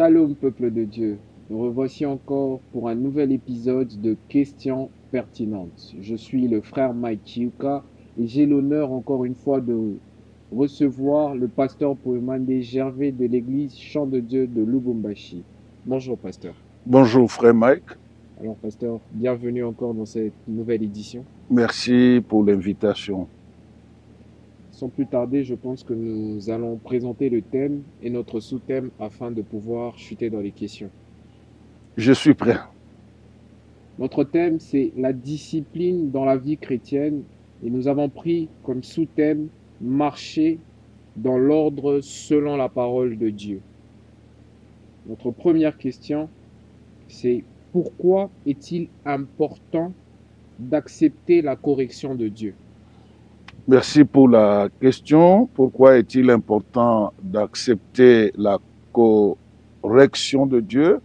Shalom peuple de Dieu, nous revoici encore pour un nouvel épisode de Questions pertinentes. Je suis le frère Mike Chiuka et j'ai l'honneur encore une fois de recevoir le pasteur Poemande Gervais de l'église Chant de Dieu de Lubumbashi. Bonjour pasteur. Bonjour frère Mike. Alors pasteur, bienvenue encore dans cette nouvelle édition. Merci pour l'invitation. Sans plus tarder, je pense que nous allons présenter le thème et notre sous-thème afin de pouvoir chuter dans les questions. Je suis prêt. Notre thème, c'est la discipline dans la vie chrétienne et nous avons pris comme sous-thème marcher dans l'ordre selon la parole de Dieu. Notre première question, c'est pourquoi est-il important d'accepter la correction de Dieu? Merci pour la question. Pourquoi est-il important d'accepter la correction de Dieu?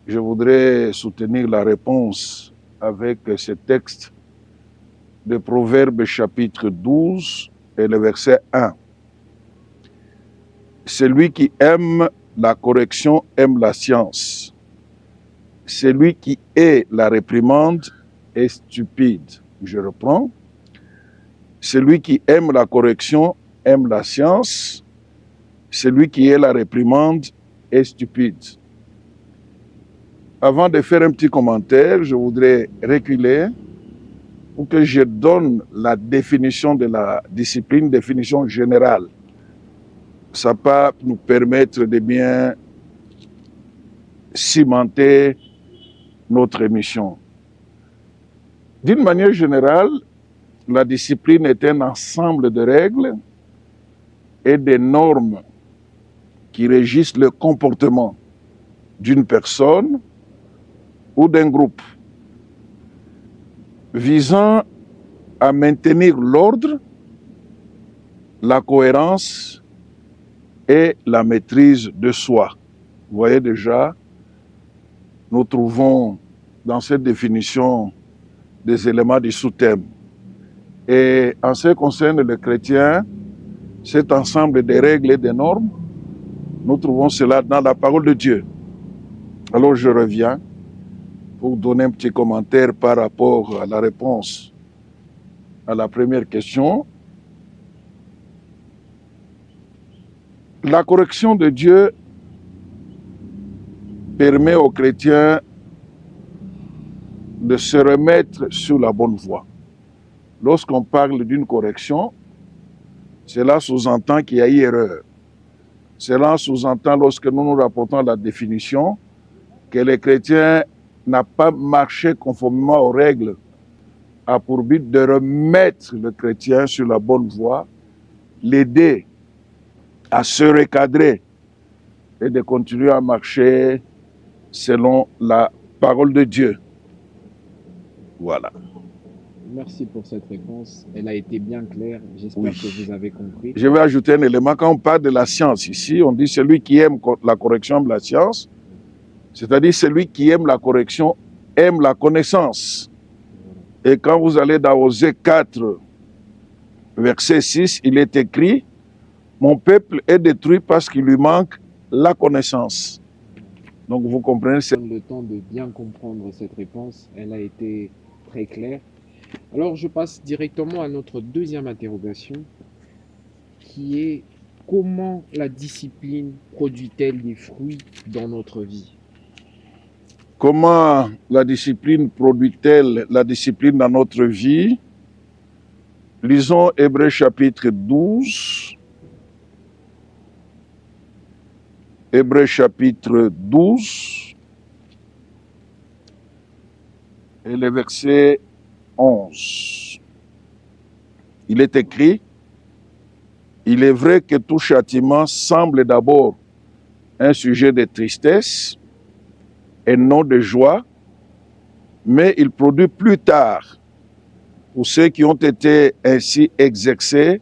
Je voudrais soutenir la réponse avec ce texte de Proverbes chapitre 12 et le verset 1. Celui qui aime la correction aime la science. Celui qui hait la réprimande est stupide. Je reprends. Celui qui aime la correction aime la science. Celui qui hait la réprimande est stupide. Avant de faire un petit commentaire, je voudrais reculer pour que je donne la définition de la discipline, définition générale. Ça va nous permettre de bien cimenter notre émission. D'une manière générale, la discipline est un ensemble de règles et de normes qui régissent le comportement d'une personne ou d'un groupe, visant à maintenir l'ordre, la cohérence et la maîtrise de soi. Vous voyez déjà, nous trouvons dans cette définition des éléments du sous-thème. Et en ce qui concerne le chrétien, cet ensemble de règles et de normes, nous trouvons cela dans la parole de Dieu. Alors je reviens pour donner un petit commentaire par rapport à la réponse à la première question. La correction de Dieu permet aux chrétiens de se remettre sur la bonne voie. Lorsqu'on parle d'une correction, cela sous-entend qu'il y a eu erreur. Cela sous-entend, lorsque nous nous rapportons à la définition, que le chrétien n'a pas marché conformément aux règles, a pour but de remettre le chrétien sur la bonne voie, l'aider à se recadrer et de continuer à marcher selon la parole de Dieu. Voilà. Merci pour cette réponse. Elle a été bien claire. J'espère Oui. que vous avez compris. Je vais ajouter un élément. Quand on parle de la science ici, on dit celui qui aime la correction aime la science. C'est-à-dire celui qui aime la correction aime la connaissance. Et quand vous allez dans Osée 4, verset 6, il est écrit « Mon peuple est détruit parce qu'il lui manque la connaissance ». Donc vous comprenez, c'est Le temps de bien comprendre cette réponse. Elle a été très claire. Alors je passe directement à notre deuxième interrogation qui est comment la discipline produit-elle des fruits dans notre vie? comment la discipline produit-elle la discipline dans notre vie. Lisons Hébreux chapitre 12. Hébreux chapitre 12 et le verset 11. Il est écrit, « Il est vrai que tout châtiment semble d'abord un sujet de tristesse et non de joie, mais il produit plus tard, pour ceux qui ont été ainsi exercés,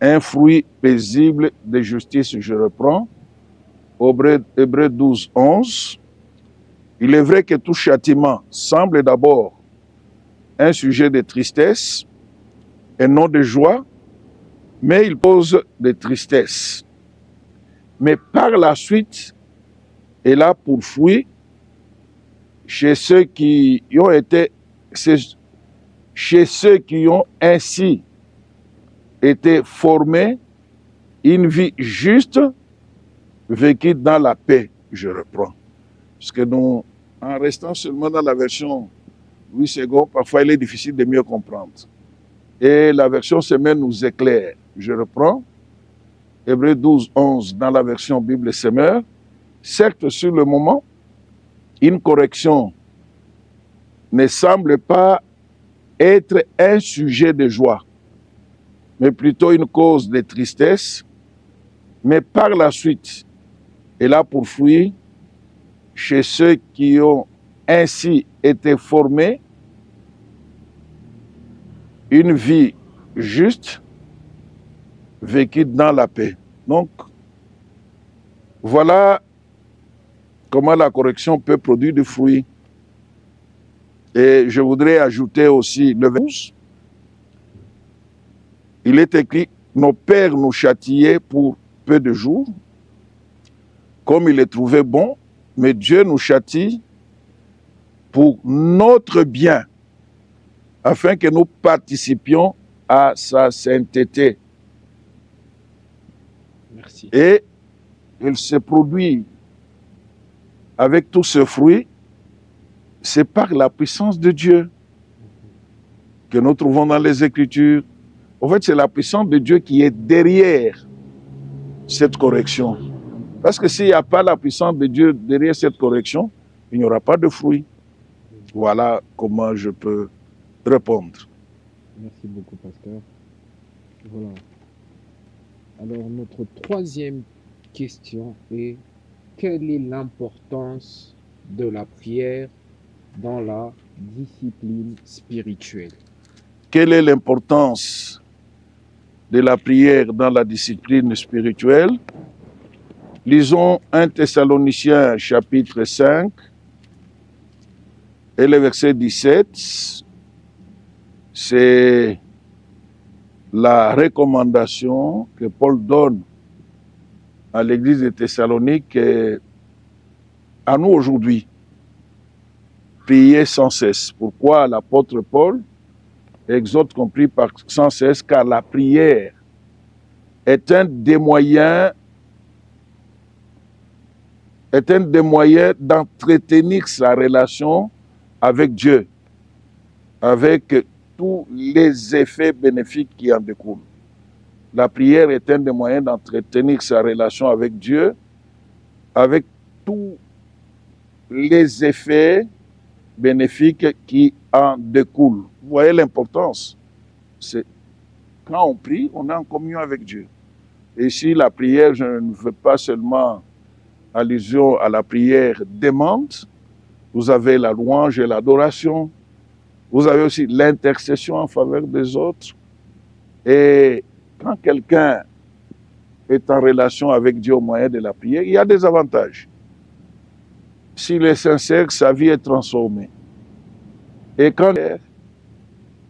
un fruit paisible de justice. » Je reprends. Hébreux 12, 11. Il est vrai que tout châtiment semble d'abord un sujet de tristesse et non de joie, mais il pose de tristesse. Mais par la suite, Elle a pour fruit chez ceux qui ont été, chez ceux qui ont ainsi été formés une vie juste, vécue dans la paix. Je reprends. Parce que nous, en restant seulement dans la version 8 secondes, parfois il est difficile de mieux comprendre. Et la version semaine nous éclaire. Je reprends. Hébreux 12, 11 dans la version Bible Semeur. Certes, sur le moment, une correction ne semble pas être un sujet de joie, mais plutôt une cause de tristesse. Mais par la suite, elle a pour fruit chez ceux qui ont ainsi été formés une vie juste, vécue dans la paix. Donc, voilà comment la correction peut produire du fruit. Et je voudrais ajouter aussi le verset 12. Il est écrit, nos pères nous châtiaient pour peu de jours, comme il les trouvait bon, mais Dieu nous châtie pour notre bien, afin que nous participions à sa sainteté. Merci. Et il se produit avec tout ce fruit, c'est par la puissance de Dieu que nous trouvons dans les Écritures. En fait, c'est la puissance de Dieu qui est derrière cette correction. Parce que s'il n'y a pas la puissance de Dieu derrière cette correction, il n'y aura pas de fruit. Voilà comment je peux répondre. Merci beaucoup, pasteur. Voilà. Alors, notre troisième question est: quelle est l'importance de la prière dans la discipline spirituelle? Quelle est l'importance de la prière dans la discipline spirituelle? Lisons 1 Thessaloniciens chapitre 5 et le verset 17. C'est la recommandation que Paul donne à l'église de Thessalonique et à nous aujourd'hui. Prier sans cesse. Pourquoi l'apôtre Paul exhorte qu'on prie sans cesse? Car la prière est un des moyens d'entretenir sa relation avec Dieu, avec tous les effets bénéfiques qui en découlent. La prière est un des moyens d'entretenir sa relation avec Dieu, avec tous les effets bénéfiques qui en découlent. Vous voyez l'importance. C'est quand on prie, on est en communion avec Dieu. Et ici, la prière, je ne fais pas seulement allusion à la prière d'aimante. Vous avez la louange et l'adoration. Vous avez aussi l'intercession en faveur des autres. Et quand quelqu'un est en relation avec Dieu au moyen de la prière, il y a des avantages. S'il est sincère, sa vie est transformée. Et quand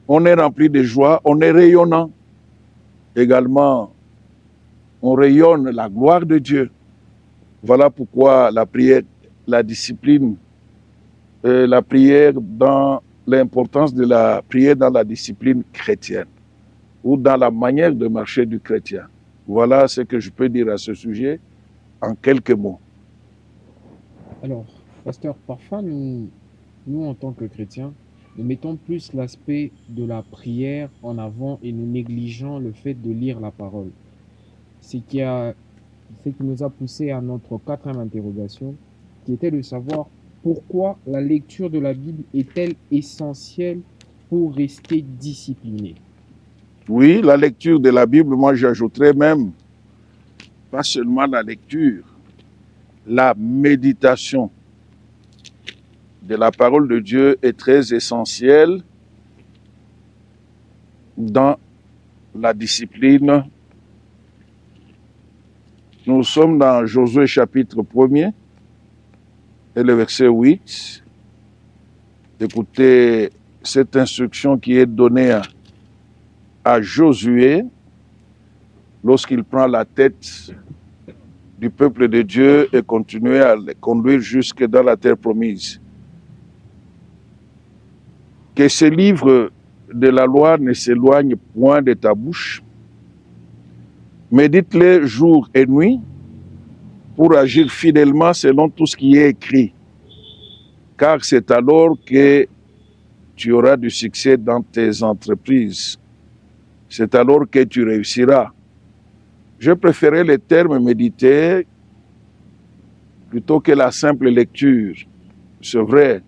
on est rempli de joie, on est rayonnant. Également, on rayonne la gloire de Dieu. Voilà pourquoi la prière, la discipline, la prière dans l'importance de la prière dans la discipline chrétienne ou dans la manière de marcher du chrétien. Voilà ce que je peux dire à ce sujet en quelques mots. Alors, pasteur, parfois nous en tant que chrétiens, nous mettons plus l'aspect de la prière en avant et nous négligeons le fait de lire la parole. Ce qui nous a poussé à notre quatrième interrogation, qui était de savoir pourquoi la lecture de la Bible est-elle essentielle pour rester discipliné? Oui, la lecture de la Bible, moi j'ajouterais même, pas seulement la lecture, la méditation de la parole de Dieu est très essentielle dans la discipline. Nous sommes dans Josué chapitre 1er et le verset 8. Écoutez cette instruction qui est donnée à Josué lorsqu'il prend la tête du peuple de Dieu et continuer à les conduire jusque dans la terre promise. Que ce livre de la loi ne s'éloigne point de ta bouche. Médite-les jour et nuit pour agir fidèlement selon tout ce qui est écrit. Car c'est alors que tu auras du succès dans tes entreprises. C'est alors que tu réussiras. Je préférais le terme méditer plutôt que la simple lecture. C'est vrai.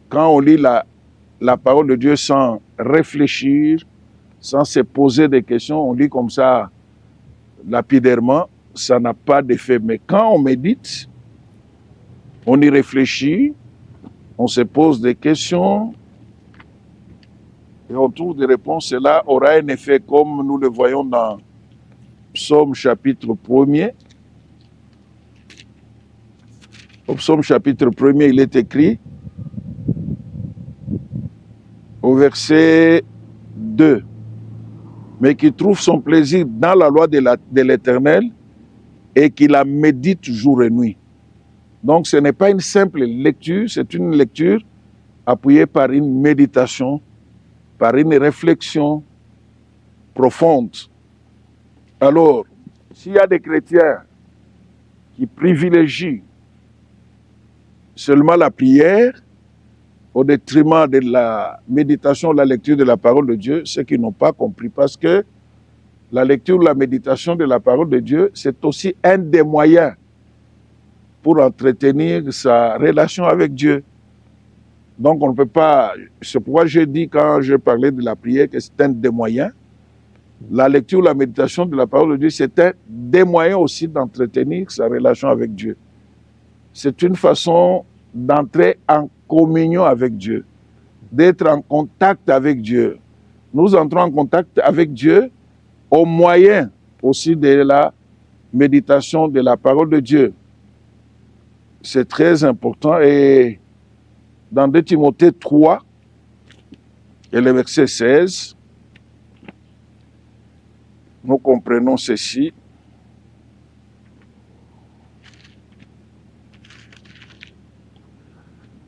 Quand on lit la parole de Dieu sans réfléchir, sans se poser des questions, on lit comme ça lapidairement, ça n'a pas d'effet. Mais quand on médite, on y réfléchit, on se pose des questions et on trouve des réponses. Cela aura un effet comme nous le voyons dans Psaume chapitre 1er. Au Psaume chapitre 1er, il est écrit au verset 2, mais qui trouve son plaisir dans la loi de l'Éternel et qui la médite jour et nuit. Donc ce n'est pas une simple lecture, c'est une lecture appuyée par une méditation, par une réflexion profonde. Alors, s'il y a des chrétiens qui privilégient seulement la prière au détriment de la méditation, la lecture de la parole de Dieu, c'est qu'ils n'ont pas compris, parce que la lecture, la méditation de la parole de Dieu, c'est aussi un des moyens pour entretenir sa relation avec Dieu. Donc on ne peut pas, c'est pourquoi j'ai dit quand je parlais de la prière que c'est un des moyens. La lecture, la méditation de la parole de Dieu, c'est un des moyens aussi d'entretenir sa relation avec Dieu. C'est une façon d'entrer en communion avec Dieu, d'être en contact avec Dieu. Nous entrons en contact avec Dieu au moyen aussi de la méditation de la parole de Dieu. C'est très important. Et dans 2 Timothée 3, et le verset 16, nous comprenons ceci.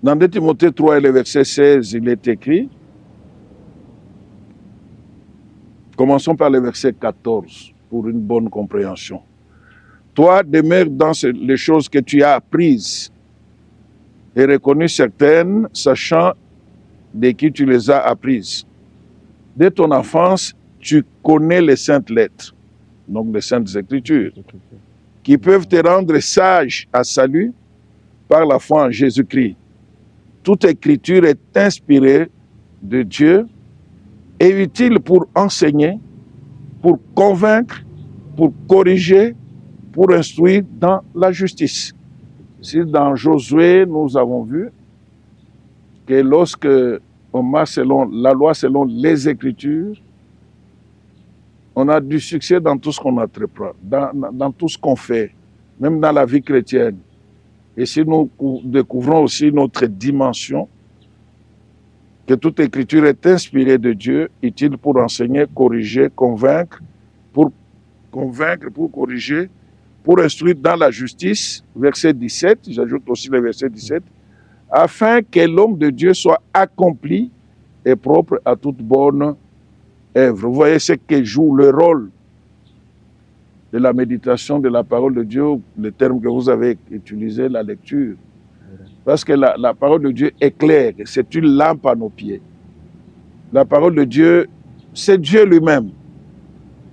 Dans 2 Timothée 3 et le verset 16, il est écrit, commençons par le verset 14 pour une bonne compréhension. Toi, demeure dans les choses que tu as apprises et reconnues certaines, sachant de qui tu les as apprises. Dès ton enfance, tu connais les saintes lettres, donc les saintes écritures, qui peuvent te rendre sage à salut par la foi en Jésus-Christ. Toute écriture est inspirée de Dieu et utile pour enseigner, pour convaincre, pour corriger, pour instruire dans la justice. Si dans Josué, nous avons vu que lorsque on marche selon la loi, selon les Écritures, on a du succès dans tout ce qu'on entreprend, dans tout ce qu'on fait, même dans la vie chrétienne. Et si nous découvrons aussi notre dimension, que toute Écriture est inspirée de Dieu, utile pour enseigner, corriger, convaincre, pour corriger, pour instruire dans la justice, verset 17, j'ajoute aussi le verset 17, afin que l'homme de Dieu soit accompli et propre à toute bonne œuvre. Vous voyez ce que joue le rôle de la méditation de la parole de Dieu, le terme que vous avez utilisé, la lecture. Parce que la parole de Dieu est claire, c'est une lampe à nos pieds. La parole de Dieu, c'est Dieu lui-même.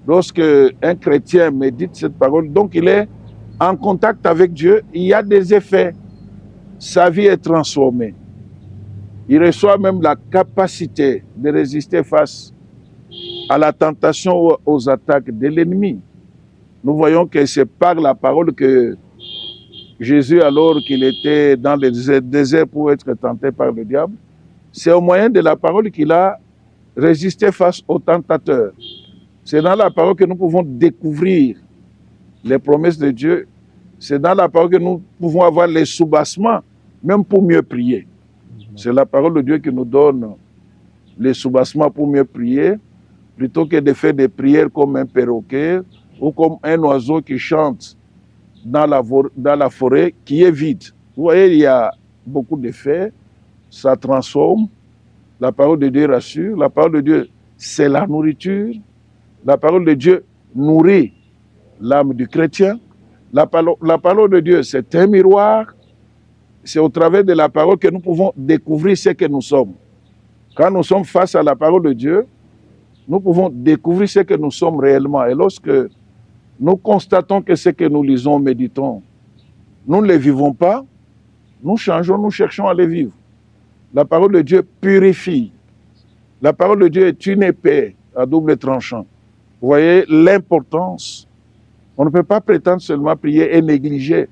Lorsque un chrétien médite cette parole, donc il est en contact avec Dieu, il y a des effets. Sa vie est transformée. Il reçoit même la capacité de résister face à la tentation ou aux attaques de l'ennemi. Nous voyons que c'est par la parole que Jésus, alors qu'il était dans le désert pour être tenté par le diable, c'est au moyen de la parole qu'il a résisté face aux tentateurs. C'est dans la parole que nous pouvons découvrir les promesses de Dieu. C'est dans la parole que nous pouvons avoir les soubassements, même pour mieux prier. C'est la parole de Dieu qui nous donne les soubassements pour mieux prier, plutôt que de faire des prières comme un perroquet, ou comme un oiseau qui chante dans la forêt qui est vide. Vous voyez, il y a beaucoup d'effets, ça transforme, la parole de Dieu rassure, la parole de Dieu, c'est la nourriture, la parole de Dieu nourrit l'âme du chrétien, la parole de Dieu, c'est un miroir, c'est au travers de la parole que nous pouvons découvrir ce que nous sommes. Quand nous sommes face à la parole de Dieu, nous pouvons découvrir ce que nous sommes réellement. Et lorsque nous constatons que ce que nous lisons, méditons, nous ne les vivons pas, nous changeons, nous cherchons à les vivre. La parole de Dieu purifie. La parole de Dieu est une épée à double tranchant. Vous voyez l'importance. On ne peut pas prétendre seulement prier et négliger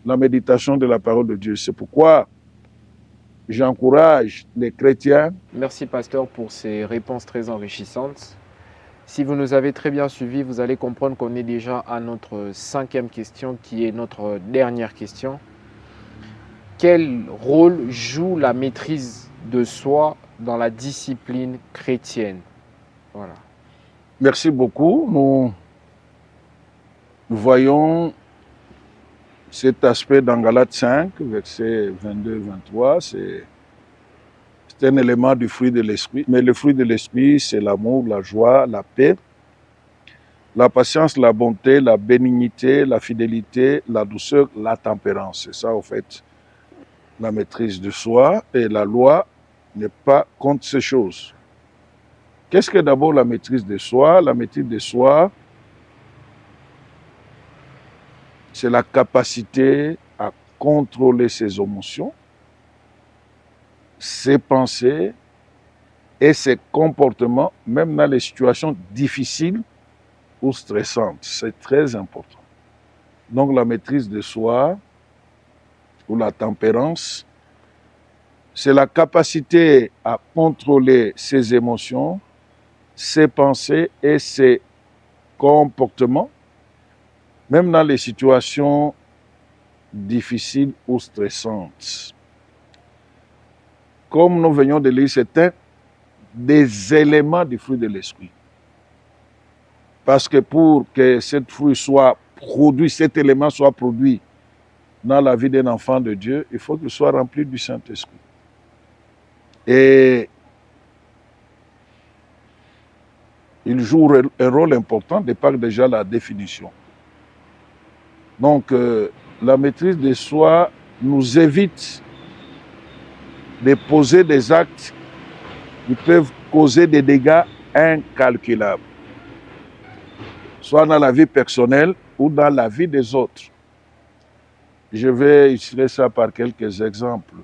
la méditation de la parole de Dieu. C'est pourquoi j'encourage les chrétiens. Merci, pasteur, pour ces réponses très enrichissantes. Si vous nous avez très bien suivis, vous allez comprendre qu'on est déjà à notre 5e question, qui est notre dernière question. Quel rôle joue la maîtrise de soi dans la discipline chrétienne? Voilà. Merci beaucoup. Nous voyons cet aspect dans Galates 5, versets 22-23. C'est un élément du fruit de l'esprit. Mais le fruit de l'esprit, c'est l'amour, la joie, la paix, la patience, la bonté, la bénignité, la fidélité, la douceur, la tempérance. C'est ça, au fait, la maîtrise de soi. Et la loi n'est pas contre ces choses. Qu'est-ce que d'abord la maîtrise de soi? La maîtrise de soi, c'est la capacité à contrôler ses émotions, ses pensées et ses comportements, même dans les situations difficiles ou stressantes. C'est très important. Donc la maîtrise de soi ou la tempérance, c'est la capacité à contrôler ses émotions, ses pensées et ses comportements, même dans les situations difficiles ou stressantes. Comme nous venons de lire, c'est un des éléments du fruit de l'esprit. Parce que pour que cet fruit soit produit, cet élément soit produit dans la vie d'un enfant de Dieu, il faut qu'il soit rempli du Saint-Esprit. Et il joue un rôle important de par déjà la définition. Donc, la maîtrise de soi nous évite de poser des actes qui peuvent causer des dégâts incalculables, soit dans la vie personnelle ou dans la vie des autres. Je vais illustrer ça par quelques exemples.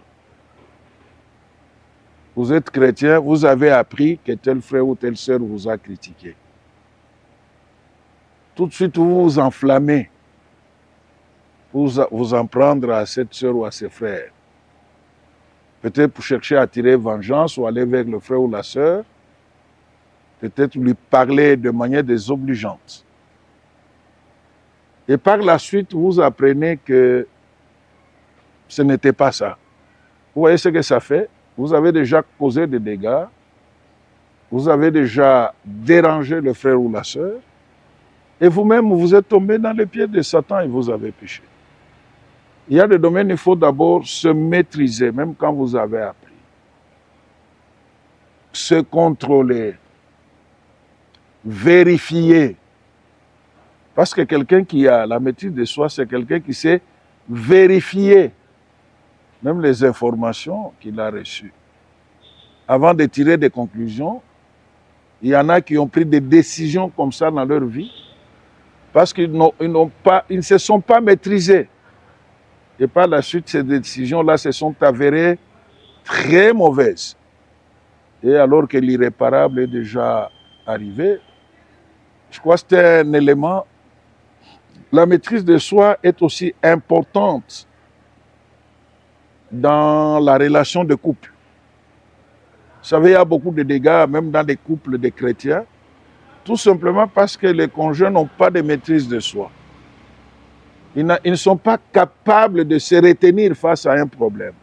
Vous êtes chrétien, vous avez appris que tel frère ou telle sœur vous a critiqué. Tout de suite, vous vous enflammez pour vous en prendre à cette sœur ou à ses frères. Peut-être pour chercher à tirer vengeance ou aller vers le frère ou la sœur. Peut-être lui parler de manière désobligeante. Et par la suite, vous apprenez que ce n'était pas ça. Vous voyez ce que ça fait? Vous avez déjà causé des dégâts. Vous avez déjà dérangé le frère ou la sœur. Et vous-même, vous êtes tombé dans les pieds de Satan et vous avez péché. Il y a des domaines où il faut d'abord se maîtriser, même quand vous avez appris. Se contrôler. Vérifier. Parce que quelqu'un qui a la maîtrise de soi, c'est quelqu'un qui sait vérifier même les informations qu'il a reçues. Avant de tirer des conclusions, il y en a qui ont pris des décisions comme ça dans leur vie parce qu'ils ne se sont pas maîtrisés. Et par la suite, ces décisions-là se sont avérées très mauvaises. Et alors que l'irréparable est déjà arrivé, je crois que c'est un élément. La maîtrise de soi est aussi importante dans la relation de couple. Vous savez, il y a beaucoup de dégâts, même dans les couples de chrétiens, tout simplement parce que les conjoints n'ont pas de maîtrise de soi. Ils ne sont pas capables de se retenir face à un problème.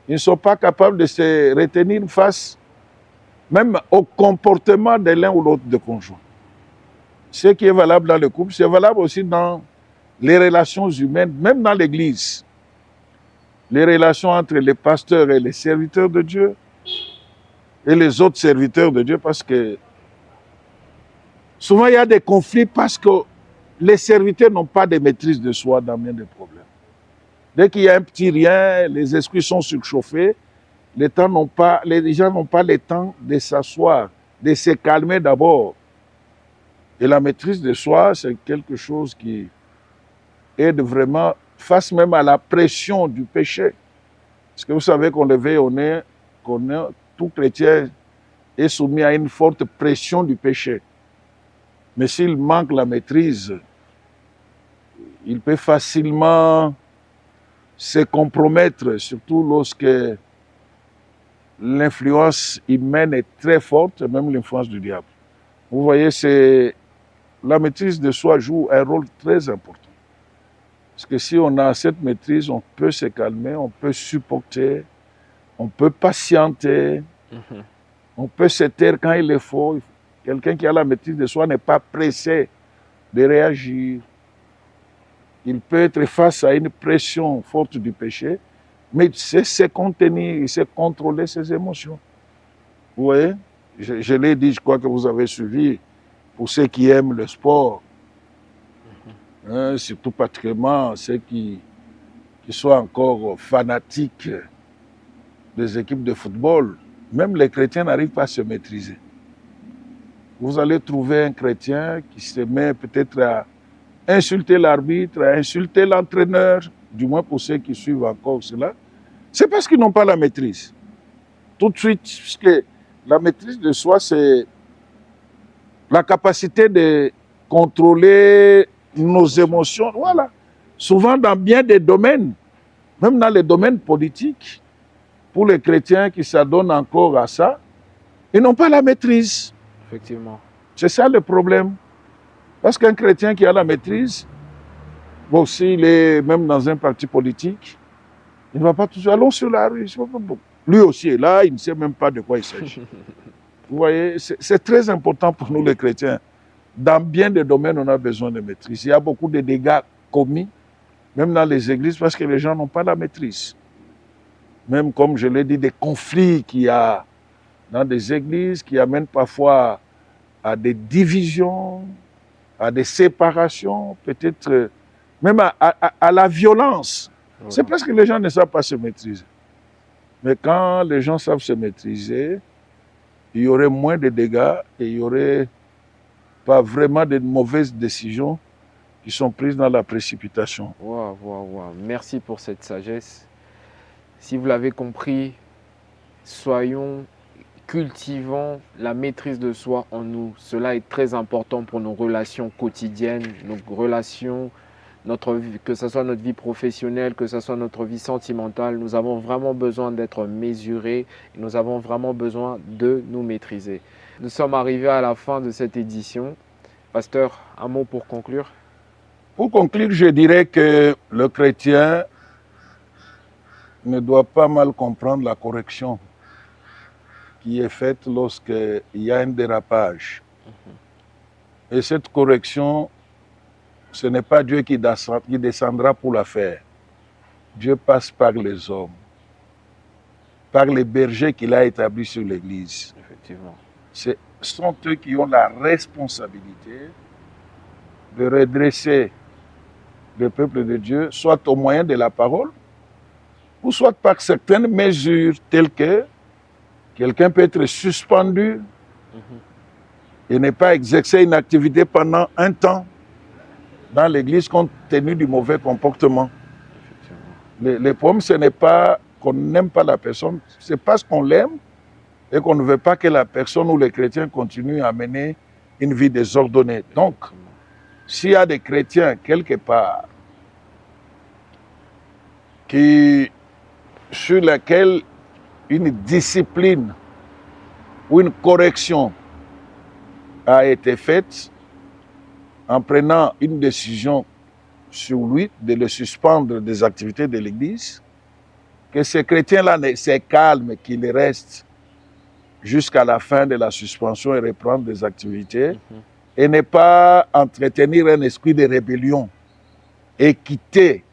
Ils ne sont pas capables de se retenir face même au comportement de l'un ou l'autre de conjoint. Ce qui est valable dans le couple, c'est valable aussi dans les relations humaines, même dans l'Église. Les relations entre les pasteurs et les serviteurs de Dieu et les autres serviteurs de Dieu, parce que souvent il y a des conflits parce que les serviteurs n'ont pas de maîtrise de soi dans bien des problèmes. Dès qu'il y a un petit rien, les esprits sont surchauffés, les gens n'ont pas le temps de s'asseoir, de se calmer d'abord. Et la maîtrise de soi, c'est quelque chose qui aide vraiment face même à la pression du péché. Parce que vous savez tout chrétien est soumis à une forte pression du péché. Mais s'il manque la maîtrise, il peut facilement se compromettre, surtout lorsque l'influence humaine est très forte, même l'influence du diable. Vous voyez, la maîtrise de soi joue un rôle très important. Parce que si on a cette maîtrise, on peut se calmer, on peut supporter, on peut patienter, on peut se taire quand il le faut. Quelqu'un qui a la maîtrise de soi n'est pas pressé de réagir. Il peut être face à une pression forte du péché, mais il sait se contenir, il sait contrôler ses émotions. Vous voyez, je l'ai dit, je crois que vous avez suivi, pour ceux qui aiment le sport, surtout particulièrement ceux qui sont encore fanatiques des équipes de football, même les chrétiens n'arrivent pas à se maîtriser. Vous allez trouver un chrétien qui se met peut-être à insulter l'arbitre, à insulter l'entraîneur, du moins pour ceux qui suivent encore cela. C'est parce qu'ils n'ont pas la maîtrise. Tout de suite, puisque la maîtrise de soi, c'est la capacité de contrôler nos émotions. Voilà. Souvent dans bien des domaines, même dans les domaines politiques, pour les chrétiens qui s'adonnent encore à ça, ils n'ont pas la maîtrise. Effectivement. C'est ça le problème. Parce qu'un chrétien qui a la maîtrise, bon, s'il est même dans un parti politique, il ne va pas toujours allons sur la rue. Lui aussi est là, il ne sait même pas de quoi il s'agit. Vous voyez, c'est très important pour nous les chrétiens. Dans bien des domaines, on a besoin de maîtrise. Il y a beaucoup de dégâts commis, même dans les églises, parce que les gens n'ont pas la maîtrise. Même comme je l'ai dit, des conflits qu'il y a dans des églises qui amènent parfois à des divisions, à des séparations, peut-être même à la violence. Voilà. C'est parce que les gens ne savent pas se maîtriser. Mais quand les gens savent se maîtriser, il y aurait moins de dégâts et il n'y aurait pas vraiment de mauvaises décisions qui sont prises dans la précipitation. Wow. Merci pour cette sagesse. Si vous l'avez compris, cultivons la maîtrise de soi en nous. Cela est très important pour nos relations quotidiennes, nos relations, que ce soit notre vie professionnelle, que ce soit notre vie sentimentale. Nous avons vraiment besoin d'être mesurés. Nous avons vraiment besoin de nous maîtriser. Nous sommes arrivés à la fin de cette édition. Pasteur, un mot pour conclure? Pour conclure, je dirais que le chrétien ne doit pas mal comprendre la correction qui est faite lorsqu'il y a un dérapage. Et cette correction, ce n'est pas Dieu qui descendra pour la faire. Dieu passe par les hommes, par les bergers qu'il a établis sur l'Église. Effectivement. Ce sont eux qui ont la responsabilité de redresser le peuple de Dieu, soit au moyen de la parole, ou soit par certaines mesures telles que quelqu'un peut être suspendu et ne pas exercer une activité pendant un temps dans l'Église compte tenu du mauvais comportement. Le problème, ce n'est pas qu'on n'aime pas la personne, c'est parce qu'on l'aime et qu'on ne veut pas que la personne ou les chrétiens continuent à mener une vie désordonnée. Donc, s'il y a des chrétiens quelque part sur lesquels une discipline ou une correction a été faite en prenant une décision sur lui de le suspendre des activités de l'Église, que ces chrétiens-là se calment, qu'ils restent jusqu'à la fin de la suspension et reprendre des activités et ne pas entretenir un esprit de rébellion et quitter,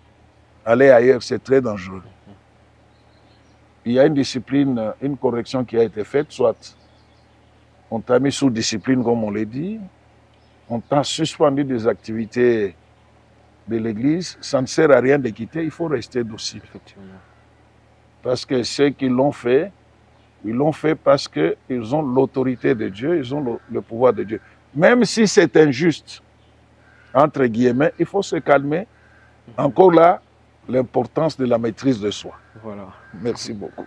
aller ailleurs, c'est très dangereux. Il y a une discipline, une correction qui a été faite, soit on t'a mis sous discipline, comme on l'a dit, on t'a suspendu des activités de l'Église, ça ne sert à rien de quitter, il faut rester docile. Effectivement. Parce que ceux qui l'ont fait, ils l'ont fait parce qu'ils ont l'autorité de Dieu, ils ont le pouvoir de Dieu. Même si c'est injuste, entre guillemets, il faut se calmer. Encore là, l'importance de la maîtrise de soi. Voilà. Merci beaucoup.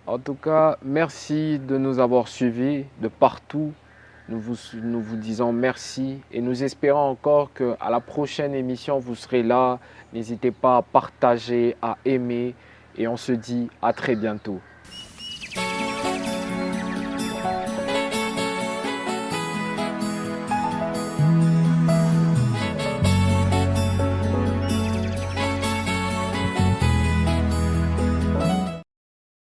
En tout cas, merci de nous avoir suivis de partout. Nous vous disons merci et nous espérons encore qu'à la prochaine émission, vous serez là. N'hésitez pas à partager, à aimer et on se dit à très bientôt.